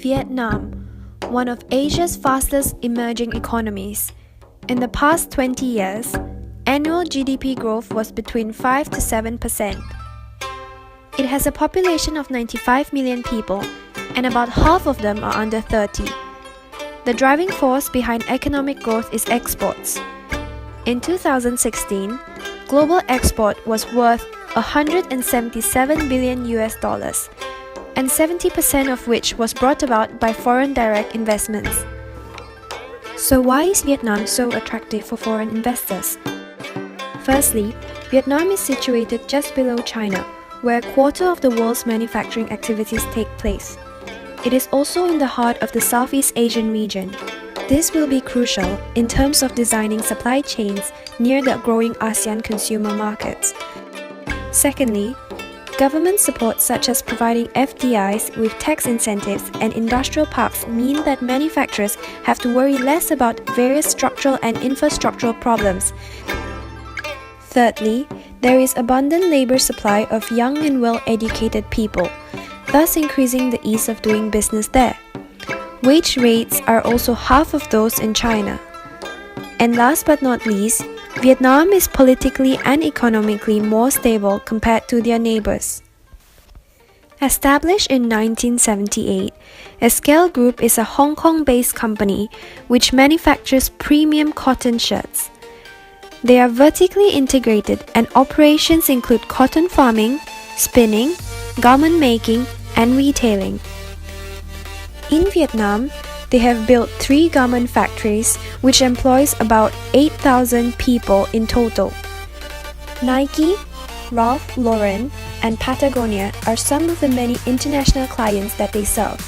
Vietnam, one of Asia's fastest emerging economies. In the past 20 years, annual GDP growth was between 5 to 7%. It has a population of 95 million people, and about half of them are under 30. The driving force behind economic growth is exports. In 2016, global export was worth $177 billion US, and 70% of which was brought about by foreign direct investments. So why is Vietnam so attractive for foreign investors? Firstly, Vietnam is situated just below China, where a quarter of the world's manufacturing activities take place. It is also in the heart of the Southeast Asian region. This will be crucial in terms of designing supply chains near the growing ASEAN consumer markets. Secondly, government support such as providing FDIs with tax incentives and industrial parks mean that manufacturers have to worry less about various structural and infrastructural problems. Thirdly, there is abundant labor supply of young and well-educated people, thus increasing the ease of doing business there. Wage rates are also half of those in China. And last but not least, Vietnam is politically and economically more stable compared to their neighbors. Established in 1978, Esquel Group is a Hong Kong-based company which manufactures premium cotton shirts. They are vertically integrated and operations include cotton farming, spinning, garment making, and retailing. In Vietnam, they have built 3 garment factories which employs about 8,000 people in total. Nike, Ralph Lauren, and Patagonia are some of the many international clients that they serve.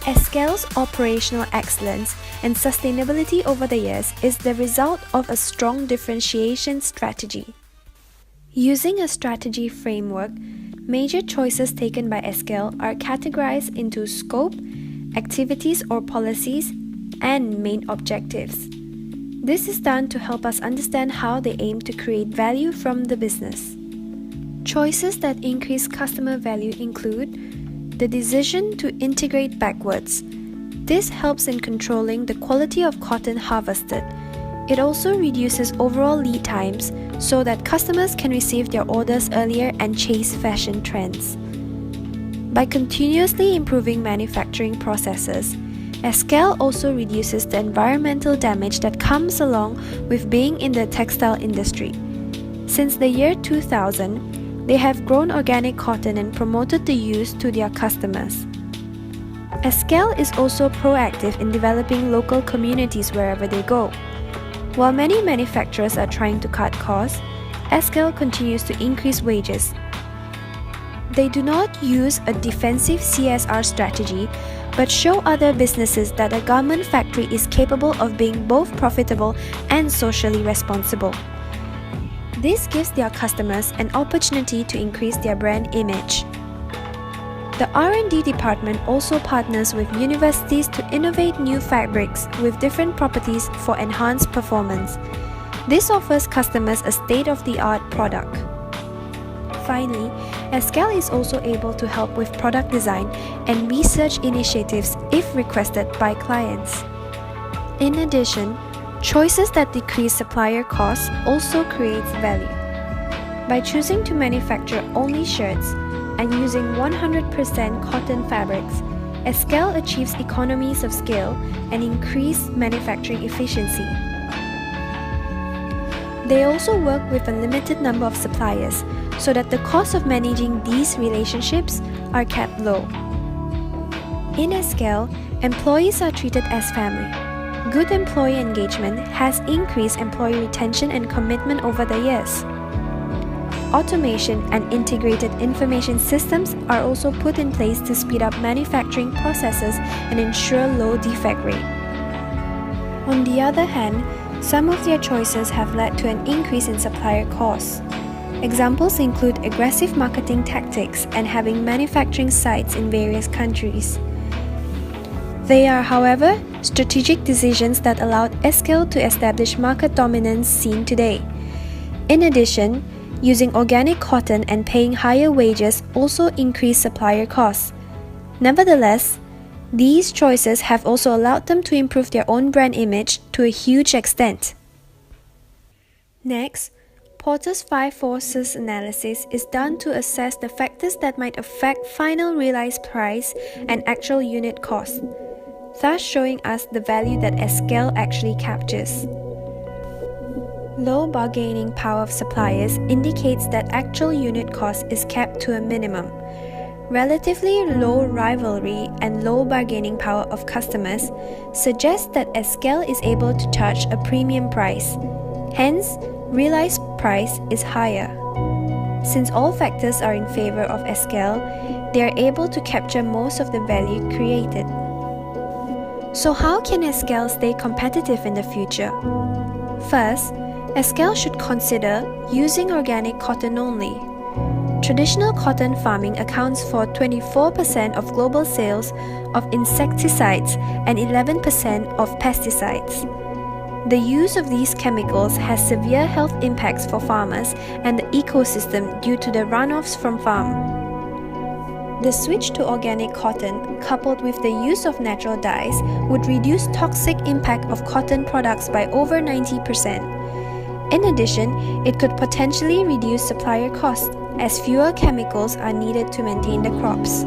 Esquel's operational excellence and sustainability over the years is the result of a strong differentiation strategy. Using a strategy framework, major choices taken by Esquel are categorized into scope, activities or policies, and main objectives. This is done to help us understand how they aim to create value from the business. Choices that increase customer value include the decision to integrate backwards. This helps in controlling the quality of cotton harvested. It also reduces overall lead times so that customers can receive their orders earlier and chase fashion trends. By continuously improving manufacturing processes, Esquel also reduces the environmental damage that comes along with being in the textile industry. Since the year 2000, they have grown organic cotton and promoted the use to their customers. Esquel is also proactive in developing local communities wherever they go. While many manufacturers are trying to cut costs, Esquel continues to increase wages. They do not use a defensive CSR strategy, but show other businesses that a garment factory is capable of being both profitable and socially responsible. This gives their customers an opportunity to increase their brand image. The R&D department also partners with universities to innovate new fabrics with different properties for enhanced performance. This offers customers a state-of-the-art product. Finally, Esquel is also able to help with product design and research initiatives if requested by clients. In addition, choices that decrease supplier costs also creates value. By choosing to manufacture only shirts and using 100% cotton fabrics, Esquel achieves economies of scale and increased manufacturing efficiency. They also work with a limited number of suppliers so that the cost of managing these relationships are kept low. In Esquel, employees are treated as family. Good employee engagement has increased employee retention and commitment over the years. Automation and integrated information systems are also put in place to speed up manufacturing processes and ensure low defect rate. On the other hand, some of their choices have led to an increase in supplier costs. Examples include aggressive marketing tactics and having manufacturing sites in various countries. They are, however, strategic decisions that allowed Esquel to establish market dominance seen today. In addition, using organic cotton and paying higher wages also increased supplier costs. Nevertheless, These choices have also allowed them to improve their own brand image to a huge extent. Next, Porter's 5 forces analysis is done to assess the factors that might affect final realized price and actual unit cost, thus showing us the value that a scale actually captures. Low bargaining power of suppliers indicates that actual unit cost is kept to a minimum. Relatively low rivalry and low bargaining power of customers suggest that a scale is able to charge a premium price. Hence, realized price is higher. Since all factors are in favor of a scale, they are able to capture most of the value created. So how can a scale stay competitive in the future? First, a scale should consider using organic cotton only. Traditional cotton farming accounts for 24% of global sales of insecticides and 11% of pesticides. The use of these chemicals has severe health impacts for farmers and the ecosystem due to the runoffs from farm. The switch to organic cotton, coupled with the use of natural dyes, would reduce toxic impact of cotton products by over 90%. In addition, it could potentially reduce supplier costs, as fewer chemicals are needed to maintain the crops.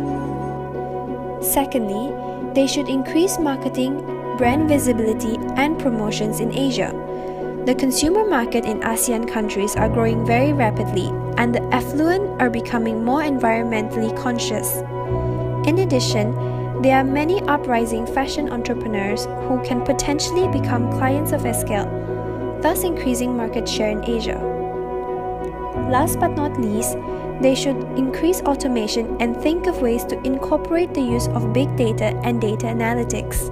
Secondly, they should increase marketing, brand visibility, and promotions in Asia. The consumer market in ASEAN countries are growing very rapidly, and the affluent are becoming more environmentally conscious. In addition, there are many uprising fashion entrepreneurs who can potentially become clients of Eskel, thus increasing market share in Asia. Last but not least, they should increase automation and think of ways to incorporate the use of big data and data analytics.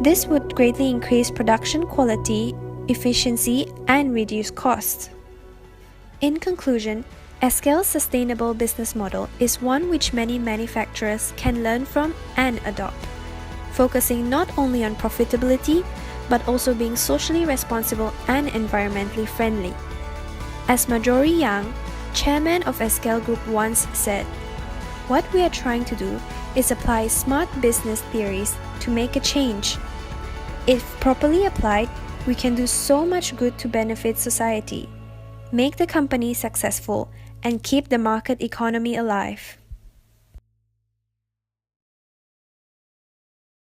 This would greatly increase production quality, efficiency, and reduce costs. In conclusion, Eskel's sustainable business model is one which many manufacturers can learn from and adopt, focusing not only on profitability, but also being socially responsible and environmentally friendly. As Marjorie Young, chairman of Eskel Group, once said, "What we are trying to do is apply smart business theories to make a change. If properly applied, we can do so much good to benefit society, make the company successful, and keep the market economy alive."